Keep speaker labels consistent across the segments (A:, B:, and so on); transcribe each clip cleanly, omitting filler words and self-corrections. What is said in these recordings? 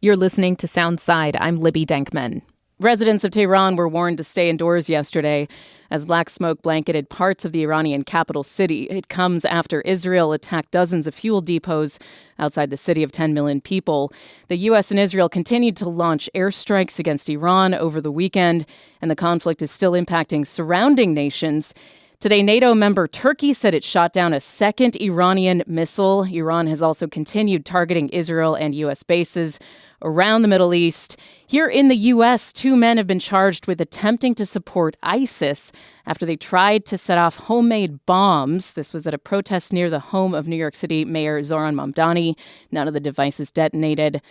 A: You're listening to Soundside. I'm Libby Denkman. Residents of Tehran were warned to stay indoors yesterday as black smoke blanketed parts of the Iranian capital city. It comes after Israel attacked dozens of fuel depots outside the city of 10 million people. The U.S. and Israel continued to launch airstrikes against Iran over the weekend, and the conflict is still impacting surrounding nations. Today, NATO member Turkey said it shot down a second Iranian missile. Iran has also continued targeting Israel and U.S. bases around the Middle East. Here in the U.S., 2 men have been charged with attempting to support ISIS after they tried to set off homemade bombs. This was at a protest near the home of New York City Mayor Zohran Mamdani. None of the devices detonated.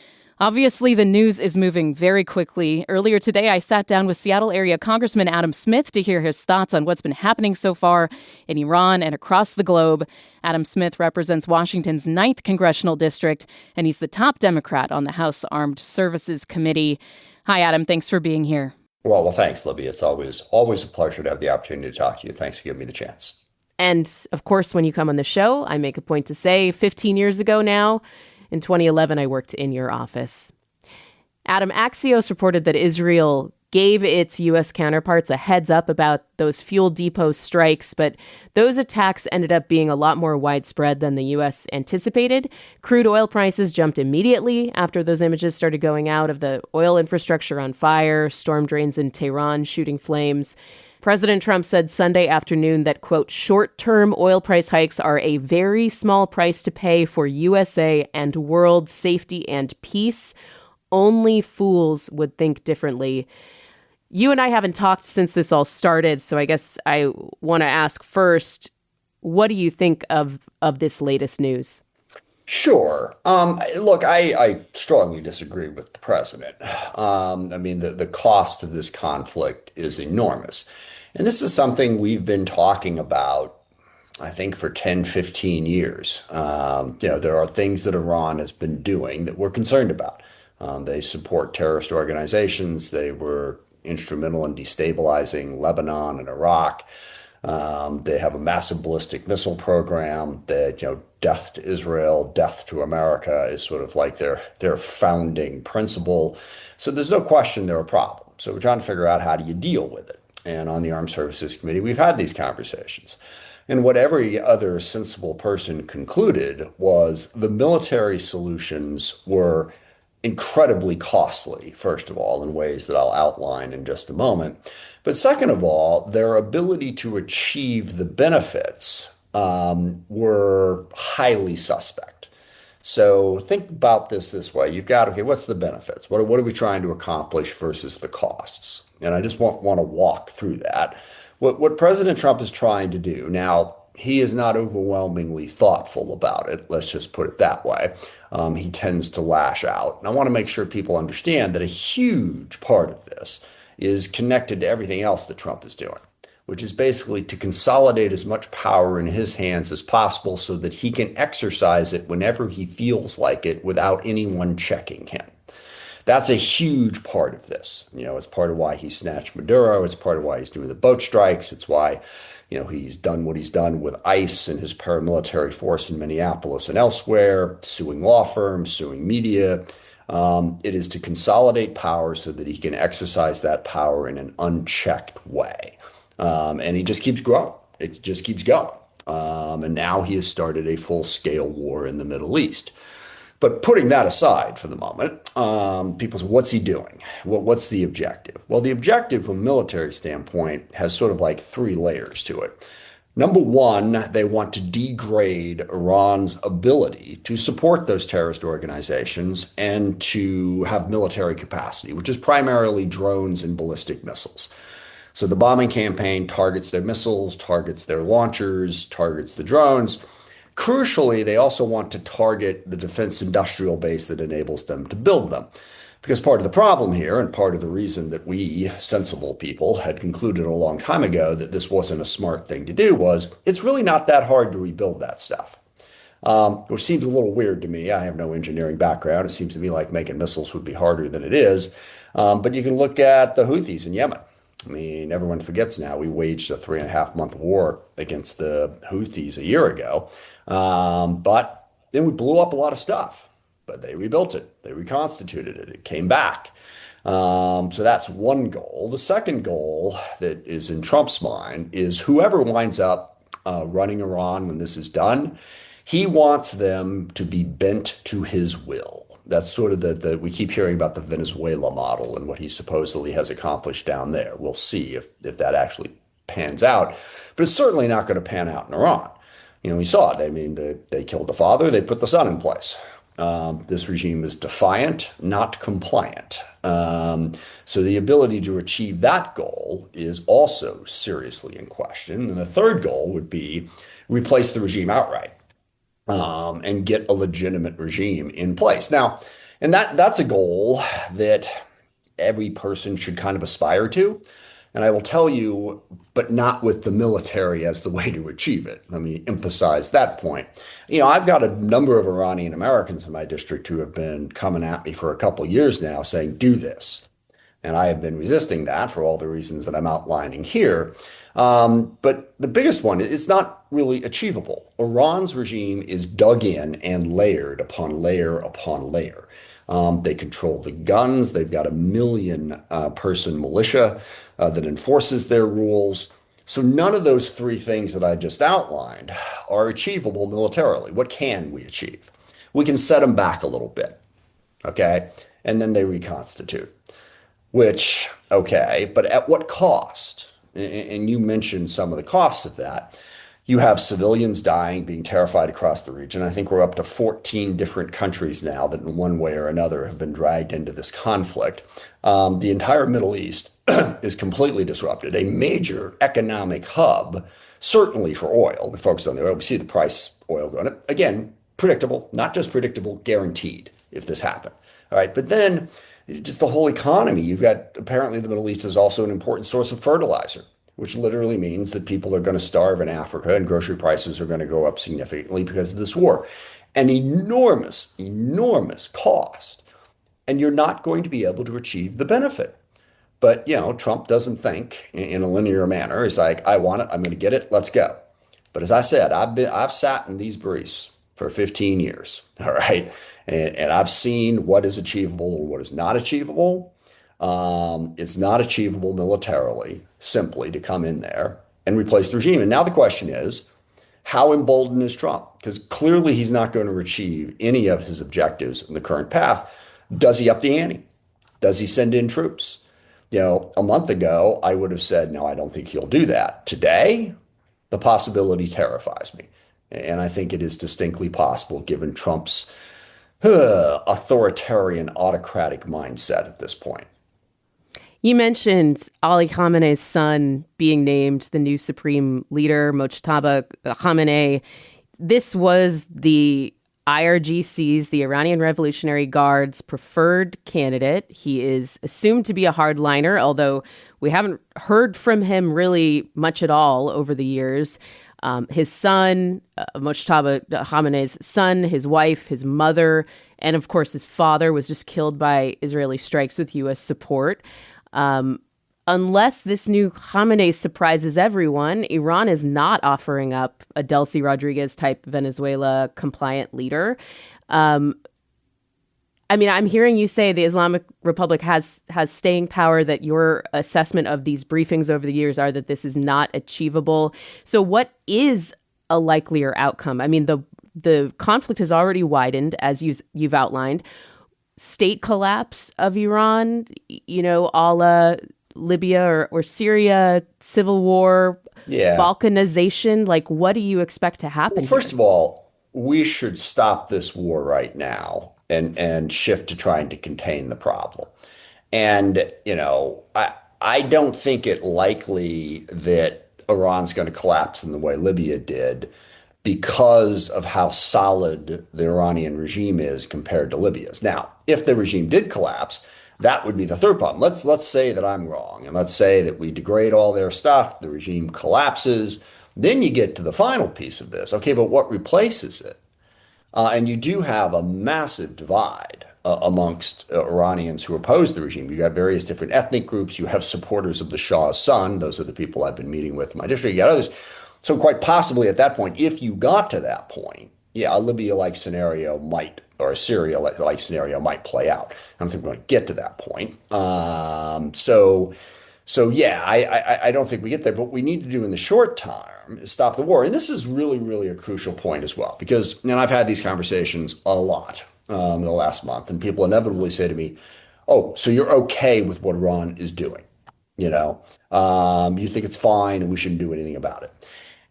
A: Obviously, the news is moving very quickly. Earlier today, I sat down with Seattle area Congressman Adam Smith to hear his thoughts on what's been happening so far in Iran and across the globe. Adam Smith represents Washington's 9th congressional district, and he's the top Democrat on the House Armed Services Committee. Hi, Adam. Thanks for being here.
B: Well, thanks, Libby. It's always a pleasure to have the opportunity to talk to you. Thanks for giving me the chance.
C: And, of course, when you come on the show, I make a point to say 15 years ago now, in 2011, I worked in your office. Adam, Axios reported that Israel gave its U.S. counterparts a heads up about those fuel depot strikes, but those attacks ended up being a lot more widespread than the U.S. anticipated. Crude oil prices jumped immediately after those images started going out of the oil infrastructure on fire, storm drains in Tehran shooting flames. President Trump said Sunday afternoon that, quote, short-term oil price hikes are a very small price to pay for USA and world safety and peace. Only fools would think differently. You and I haven't talked since this all started, so I guess I want to ask first, what do you think of this latest news?
B: Sure. Look, I strongly disagree with the president. The cost of this conflict is enormous. And this is something we've been talking about, I think, for 10, 15 years. There are things that Iran has been doing that we're concerned about. They support terrorist organizations. They were instrumental in destabilizing Lebanon and Iraq. They have a massive ballistic missile program that, death to Israel, death to America is sort of like their founding principle. So there's no question they're a problem. So we're trying to figure out, how do you deal with it? And on the Armed Services Committee, we've had these conversations. And what every other sensible person concluded was the military solutions were incredibly costly, first of all, in ways that I'll outline in just a moment. But second of all, their ability to achieve the benefits were highly suspect. So think about this way. You've got, okay, what's the benefits? What are we trying to accomplish versus the costs? And I just want to walk through that. What President Trump is trying to do now, he is not overwhelmingly thoughtful about it. Let's just put it that way. He tends to lash out. And I want to make sure people understand that a huge part of this is connected to everything else that Trump is doing, which is basically to consolidate as much power in his hands as possible so that he can exercise it whenever he feels like it without anyone checking him. That's a huge part of this. It's part of why he snatched Maduro. It's part of why he's doing the boat strikes. It's why, he's done what he's done with ICE and his paramilitary force in Minneapolis and elsewhere, suing law firms, suing media. It is to consolidate power so that he can exercise that power in an unchecked way. And he just keeps growing. It just keeps going. And now he has started a full-scale war in the Middle East. But putting that aside for the moment, people say, what's he doing? What's the objective? Well, the objective from a military standpoint has sort of like 3 layers to it. Number one, they want to degrade Iran's ability to support those terrorist organizations and to have military capacity, which is primarily drones and ballistic missiles. So the bombing campaign targets their missiles, targets their launchers, targets the drones. Crucially, they also want to target the defense industrial base that enables them to build them. Because part of the problem here, and part of the reason that we, sensible people, had concluded a long time ago that this wasn't a smart thing to do was, it's really not that hard to rebuild that stuff. Which seems a little weird to me. I have no engineering background. It seems to me like making missiles would be harder than it is. But you can look at the Houthis in Yemen. Everyone forgets now we waged a 3.5-month war against the Houthis a year ago. But then we blew up a lot of stuff. but they rebuilt it. They reconstituted it. It came back. So that's one goal. The second goal that is in Trump's mind is whoever winds up running Iran when this is done, he wants them to be bent to his will. That's sort of we keep hearing about the Venezuela model and what he supposedly has accomplished down there. We'll see if that actually pans out, but it's certainly not going to pan out in Iran. We saw it. I mean, they killed the father, they put the son in place. This regime is defiant, not compliant. So the ability to achieve that goal is also seriously in question. And the third goal would be replace the regime outright. And get a legitimate regime in place. Now, and that's a goal that every person should kind of aspire to. And I will tell you, but not with the military as the way to achieve it. Let me emphasize that point. I've got a number of Iranian Americans in my district who have been coming at me for a couple of years now saying, do this. And I have been resisting that for all the reasons that I'm outlining here. But the biggest one is not really achievable. Iran's regime is dug in and layered upon layer upon layer. They control the guns. They've got a 1 million person militia that enforces their rules. So none of those three things that I just outlined are achievable militarily. What can we achieve? We can set them back a little bit, okay? And then they reconstitute. Which, okay, but at what cost? And you mentioned some of the costs of that. You have civilians dying, being terrified across the region. I think we're up to 14 different countries now that in one way or another have been dragged into this conflict. The entire Middle East is completely disrupted, a major economic hub, certainly for oil. We focus on the oil. We see the price oil going up. Again, predictable, not just predictable, guaranteed if this happened. All right, but then just the whole economy. You've got, apparently the Middle East is also an important source of fertilizer, which literally means that people are going to starve in Africa and grocery prices are going to go up significantly because of this war. An enormous, enormous cost. And you're not going to be able to achieve the benefit. But, Trump doesn't think in a linear manner. He's like, I want it, I'm going to get it, let's go. But as I said, I've sat in these briefs for 15 years, all right? And I've seen what is achievable and what is not achievable. It's not achievable militarily, simply to come in there and replace the regime. And now the question is, how emboldened is Trump? Because clearly he's not going to achieve any of his objectives in the current path. Does he up the ante? Does he send in troops? A month ago, I would have said, no, I don't think he'll do that. Today, the possibility terrifies me. And I think it is distinctly possible given Trump's authoritarian, autocratic mindset at this point.
C: You mentioned Ali Khamenei's son being named the new supreme leader, Mojtaba Khamenei. This was the IRGC's, the Iranian Revolutionary Guard's preferred candidate. He is assumed to be a hardliner, although we haven't heard from him really much at all over the years. His son, Mojtaba Khamenei's son, his wife, his mother, and of course his father was just killed by Israeli strikes with U.S. support. Unless this new Khamenei surprises everyone, Iran is not offering up a Delcy Rodriguez type Venezuela compliant leader. I'm hearing you say the Islamic Republic has staying power, that your assessment of these briefings over the years are that this is not achievable. So what is a likelier outcome? I mean, the conflict has already widened, as you've outlined. State collapse of Iran, a la Libya or Syria, civil war, balkanization. Like, what do you expect to happen?
B: Well, first of all, we should stop this war right now and shift to trying to contain the problem. And, I don't think it likely that Iran's going to collapse in the way Libya did because of how solid the Iranian regime is compared to Libya's. Now, if the regime did collapse, that would be the third problem. Let's say that I'm wrong, and let's say that we degrade all their stuff, the regime collapses. Then you get to the final piece of this. Okay, but what replaces it? And you do have a massive divide amongst Iranians who oppose the regime. You got various different ethnic groups. You have supporters of the Shah's son. Those are the people I've been meeting with in my district. You got others. So quite possibly at that point, if you got to that point, yeah, a Libya-like scenario might, or a Syria-like scenario might play out. I don't think we're going to get to that point. So yeah, I don't think we get there. But what we need to do in the short term is stop the war. And this is really, really a crucial point as well, because, and I've had these conversations a lot in the last month, and people inevitably say to me, "Oh, so you're okay with what Iran is doing? You know, you think it's fine and we shouldn't do anything about it."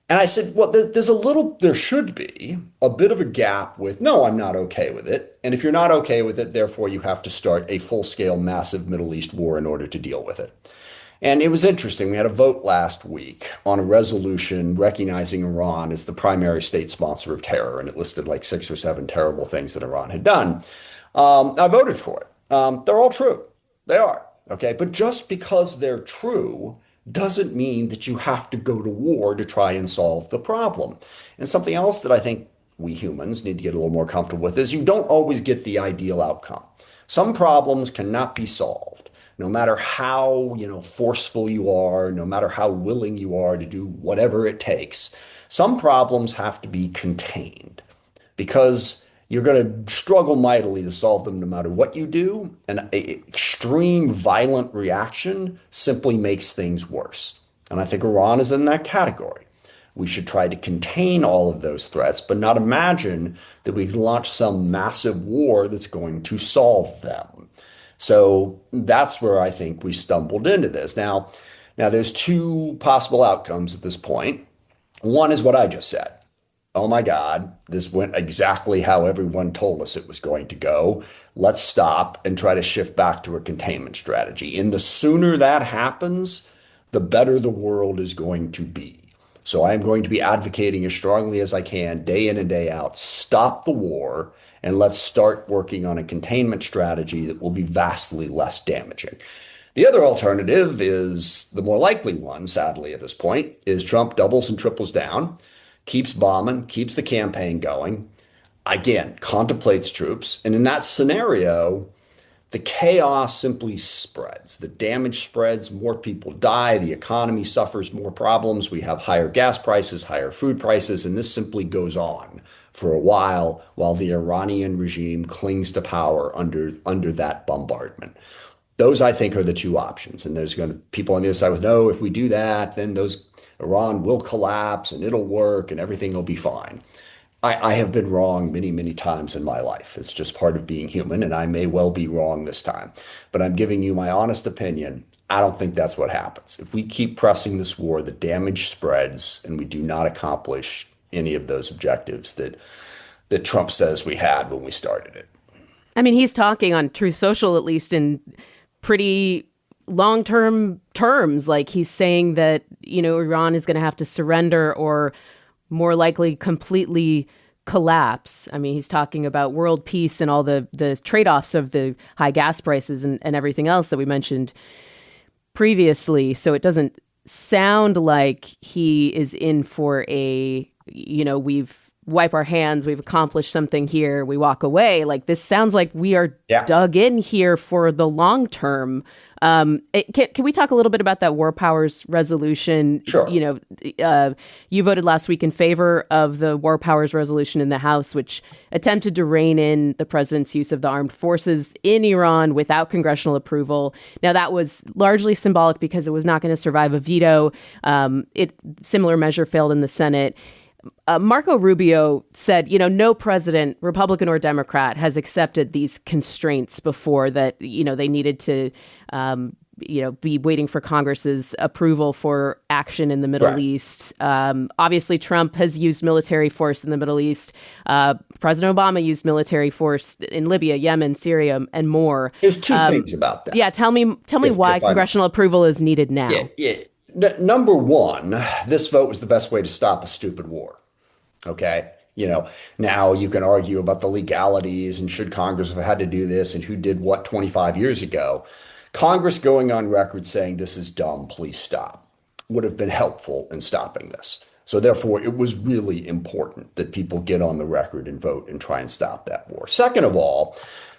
B: And I said, well, there should be a bit of a gap with, no, I'm not okay with it. And if you're not okay with it, therefore you have to start a full-scale, massive Middle East war in order to deal with it. And it was interesting. We had a vote last week on a resolution recognizing Iran as the primary state sponsor of terror. And it listed like 6 or 7 terrible things that Iran had done. I voted for it. They're all true. They are. Okay. But just because they're true doesn't mean that you have to go to war to try and solve the problem. And something else that I think we humans need to get a little more comfortable with is you don't always get the ideal outcome. Some problems cannot be solved, no matter how, forceful you are, no matter how willing you are to do whatever it takes. Some problems have to be contained because you're going to struggle mightily to solve them no matter what you do. And an extreme violent reaction simply makes things worse. And I think Iran is in that category. We should try to contain all of those threats, but not imagine that we can launch some massive war that's going to solve them. So that's where I think we stumbled into this. Now there's 2 possible outcomes at this point. One is what I just said. Oh my God, this went exactly how everyone told us it was going to go. Let's stop and try to shift back to a containment strategy. And the sooner that happens, the better the world is going to be. So I am going to be advocating as strongly as I can, day in and day out, stop the war, and let's start working on a containment strategy that will be vastly less damaging. The other alternative is the more likely one, sadly, at this point, is Trump doubles and triples down, keeps bombing, keeps the campaign going, again, contemplates troops. And in that scenario, the chaos simply spreads. The damage spreads, more people die, the economy suffers more problems. We have higher gas prices, higher food prices, and this simply goes on for a while the Iranian regime clings to power under that bombardment. Those, I think, are the 2 options. And there's going to be people on the other side with, no, if we do that, then Iran will collapse and it'll work and everything will be fine. I have been wrong many, many times in my life. It's just part of being human, and I may well be wrong this time. But I'm giving you my honest opinion. I don't think that's what happens. If we keep pressing this war, the damage spreads, and we do not accomplish any of those objectives that Trump says we had when we started it.
C: I mean, he's talking on Truth Social, at least in pretty long-term terms. Like, he's saying that, Iran is going to have to surrender or more likely completely collapse. I mean, he's talking about world peace and all the trade-offs of the high gas prices and everything else that we mentioned previously. So it doesn't sound like he is in for we've wipe our hands, we've accomplished something here, we walk away. Like, this sounds like we are dug in here for the long term. Can we talk a little bit about that War Powers resolution?
B: Sure.
C: You voted last week in favor of the War Powers resolution in the House, which attempted to rein in the president's use of the armed forces in Iran without congressional approval. Now, that was largely symbolic because it was not going to survive a veto. Similar measure failed in the Senate. Marco Rubio said, no president, Republican or Democrat, has accepted these constraints before, that, they needed to, be waiting for Congress's approval for action in the Middle East. Obviously, Trump has used military force in the Middle East. President Obama used military force in Libya, Yemen, Syria, and more.
B: There's 2 things about that.
C: Yeah, tell me why congressional approval is needed now.
B: Yeah. Number one, this vote was the best way to stop a stupid war. Okay. Now you can argue about the legalities and should Congress have had to do this and who did what 25 years ago. Congress going on record saying this is dumb, please stop, would have been helpful in stopping this. So therefore, it was really important that people get on the record and vote and try and stop that war. Second of all,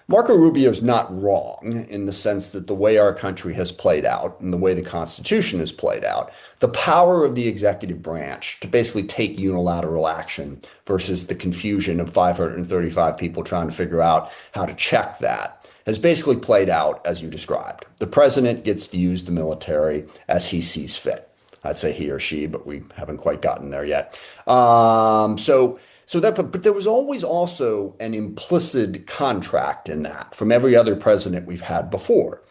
B: Marco Rubio is not wrong in the sense that the way our country has played out and the way the Constitution has played out, the power of the executive branch to basically take unilateral action versus the confusion of 535 people trying to figure out how to check that has basically played out as you described. The president gets to use the military as he sees fit. I'd say he or she, but we haven't quite gotten there yet. But there was always also an implicit contract in that from every other president we've had before.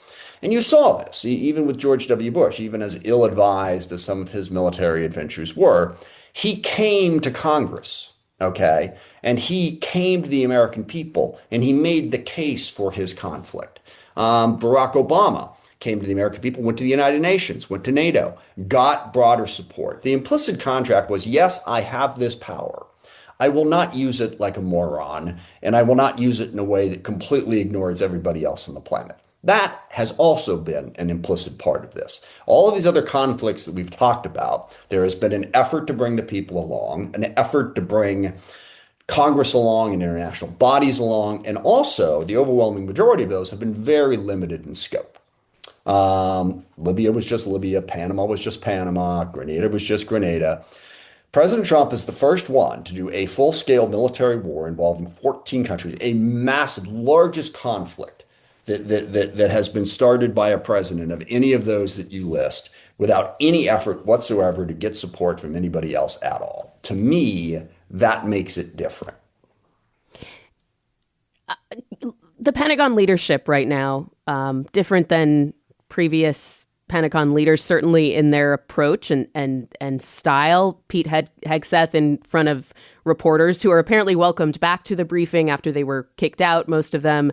B: And you saw this even with George W. Bush, even as ill-advised as some of his military adventures were, he came to Congress, okay? And he came to the American people and he made the case for his conflict. Barack Obama came to the American people, went to the United Nations, went to NATO, got broader support. The implicit contract was, yes, I have this power. I will not use it like a moron, and I will not use it in a way that completely ignores everybody else on the planet. That has also been an implicit part of this. All of these other conflicts that we've talked about, there has been an effort to bring the people along, an effort to bring Congress along and international bodies along, and also the overwhelming majority of those have been very limited in scope. Libya was just Libya, Panama was just Panama, Grenada was just Grenada. President Trump is the first one to do a full-scale military war involving 14 countries, a massive, largest conflict that has been started by a president of any of those that you list without any effort whatsoever to get support from anybody else at all. To me, that makes it different.
C: The Pentagon leadership right now, different than previous Pentagon leaders, certainly in their approach and style. Pete Hegseth in front of reporters who are apparently welcomed back to the briefing after they were kicked out, most of them.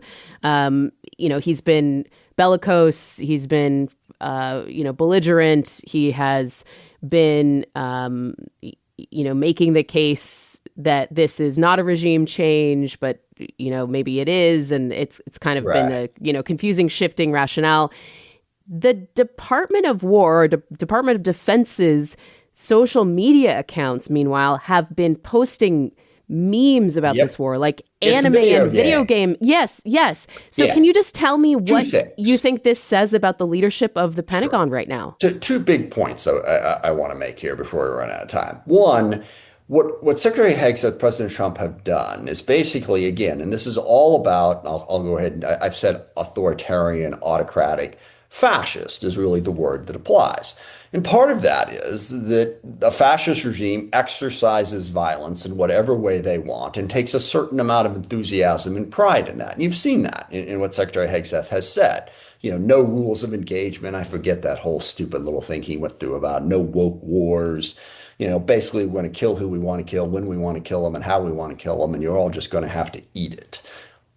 C: He's been bellicose. He's been, belligerent. He has been, making the case that this is not a regime change, but, maybe it is. And it's kind of been a, confusing, shifting rationale. The Department of War, or Department of Defense's social media accounts, meanwhile, have been posting memes about this war, like anime and video game. Yes. So can you just tell me what you think this says about the leadership of the Pentagon right now?
B: Two big points I want to make here before we run out of time. One, what Secretary Hegseth, President Trump have done is basically, again, and this is all about, I'll go ahead and I've said authoritarian, autocratic. Fascist is really the word that applies. And part of that is that a fascist regime exercises violence in whatever way they want and takes a certain amount of enthusiasm and pride in that. And you've seen that in what Secretary Hegseth has said. No rules of engagement. I forget that whole stupid little thing he went through about no woke wars. Basically we're going to kill who we want to kill, when we want to kill them, and how we want to kill them, and you're all just going to have to eat it.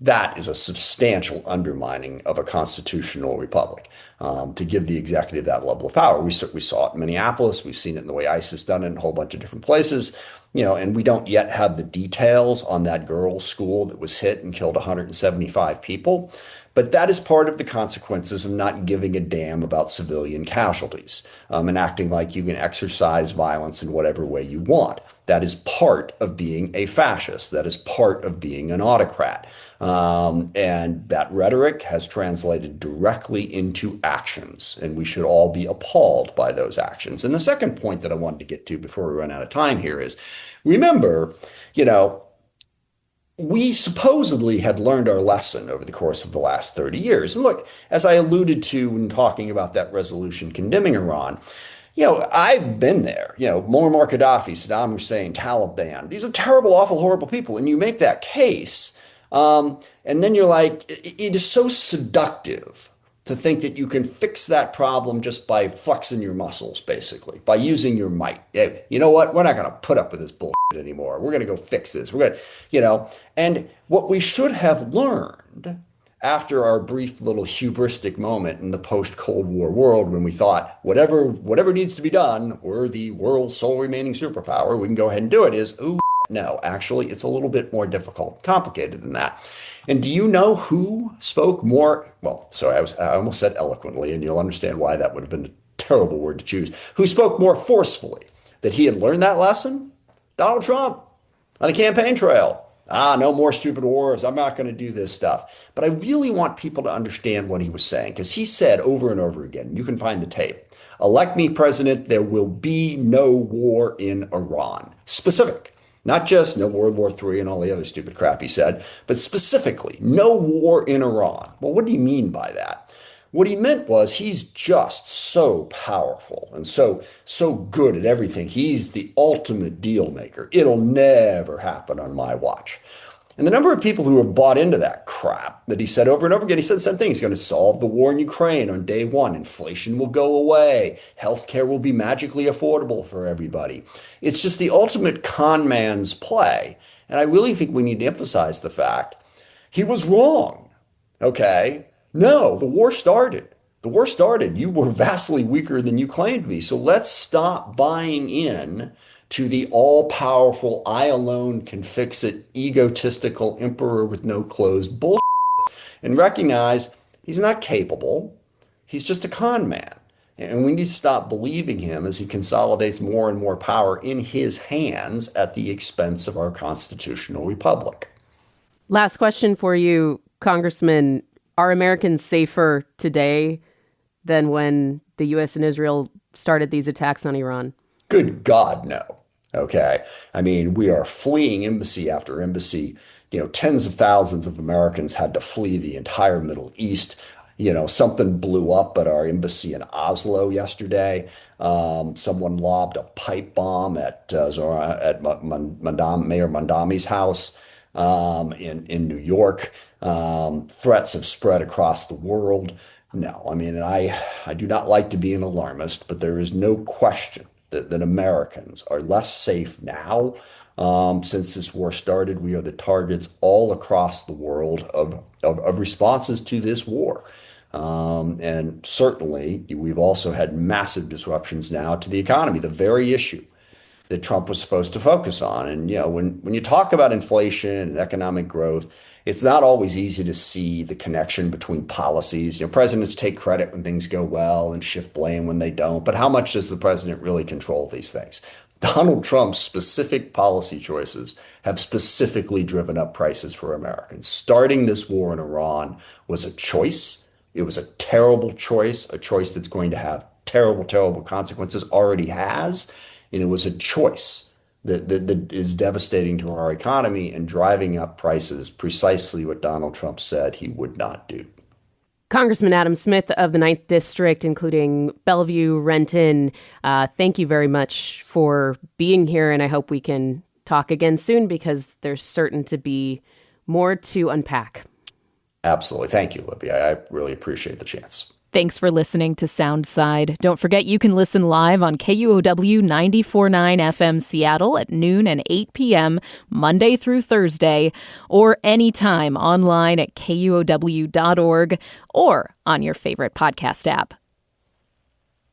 B: That is a substantial undermining of a constitutional republic, to give the executive that level of power. We saw it in Minneapolis. We've seen it in the way ICE has done it in a whole bunch of different places, and we don't yet have the details on that girls' school that was hit and killed 175 people. But that is part of the consequences of not giving a damn about civilian casualties, and acting like you can exercise violence in whatever way you want. That is part of being a fascist. That is part of being an autocrat. And that rhetoric has translated directly into actions, and we should all be appalled by those actions. And the second point that I wanted to get to before we run out of time here is, remember, we supposedly had learned our lesson over the course of the last 30 years. And look, as I alluded to when talking about that resolution condemning Iran, I've been there. Muammar Gaddafi, Saddam Hussein, Taliban. These are terrible, awful, horrible people. And you make that case, and then you're like, it is so seductive to think that you can fix that problem just by flexing your muscles, basically, by using your might. You know what? We're not going to put up with this bullshit anymore. We're going to go fix this. We're going to, and what we should have learned after our brief little hubristic moment in the post-Cold War world, when we thought whatever needs to be done, we're the world's sole remaining superpower, we can go ahead and do it, is, no, actually, it's a little bit more difficult, complicated than that. And do you know who spoke more? Well, sorry, I almost said eloquently, and you'll understand why that would have been a terrible word to choose. Who spoke more forcefully that he had learned that lesson? Donald Trump on the campaign trail. No more stupid wars. I'm not going to do this stuff. But I really want people to understand what he was saying, because he said over and over again, you can find the tape, elect me president, there will be no war in Iran. Specific. Not just no World War III and all the other stupid crap he said, but specifically, no war in Iran. Well, what do you mean by that? What he meant was he's just so powerful and so good at everything. He's the ultimate deal maker. It'll never happen on my watch. And the number of people who have bought into that crap that he said over and over again, he said the same thing. He's going to solve the war in Ukraine on day one. Inflation will go away. Healthcare will be magically affordable for everybody. It's just the ultimate con man's play. And I really think we need to emphasize the fact he was wrong. Okay? No, the war started. The war started. You were vastly weaker than you claimed to be. So let's stop buying in to the all-powerful, I alone can fix it, egotistical emperor with no clothes bullshit, and recognize he's not capable. He's just a con man. And we need to stop believing him as he consolidates more and more power in his hands at the expense of our constitutional republic.
C: Last question for you, Congressman. Are Americans safer today than when the U.S. and Israel started these attacks on Iran?
B: Good God, no. Okay. I mean, we are fleeing embassy after embassy. Tens of thousands of Americans had to flee the entire Middle East. Something blew up at our embassy in Oslo yesterday. Someone lobbed a pipe bomb at Mayor Mandami's house in New York. Threats have spread across the world. No, I mean, I do not like to be an alarmist, but there is no question that Americans are less safe now. Since this war started, we are the targets all across the world of responses to this war. And certainly, we've also had massive disruptions now to the economy, the very issue that Trump was supposed to focus on. And, when you talk about inflation and economic growth, it's not always easy to see the connection between policies. Presidents take credit when things go well and shift blame when they don't. But how much does the president really control these things? Donald Trump's specific policy choices have specifically driven up prices for Americans. Starting this war in Iran was a choice. It was a terrible choice, a choice that's going to have terrible, terrible consequences, already has. And it was a choice that is devastating to our economy and driving up prices, precisely what Donald Trump said he would not do.
C: Congressman Adam Smith of the 9th District, including Bellevue, Renton, thank you very much for being here, and I hope we can talk again soon because there's certain to be more to unpack.
B: Absolutely. Thank you, Libby. I really appreciate the chance.
A: Thanks for listening to Soundside. Don't forget you can listen live on KUOW 94.9 FM Seattle at noon and 8 p.m. Monday through Thursday, or anytime online at KUOW.org or on your favorite podcast app.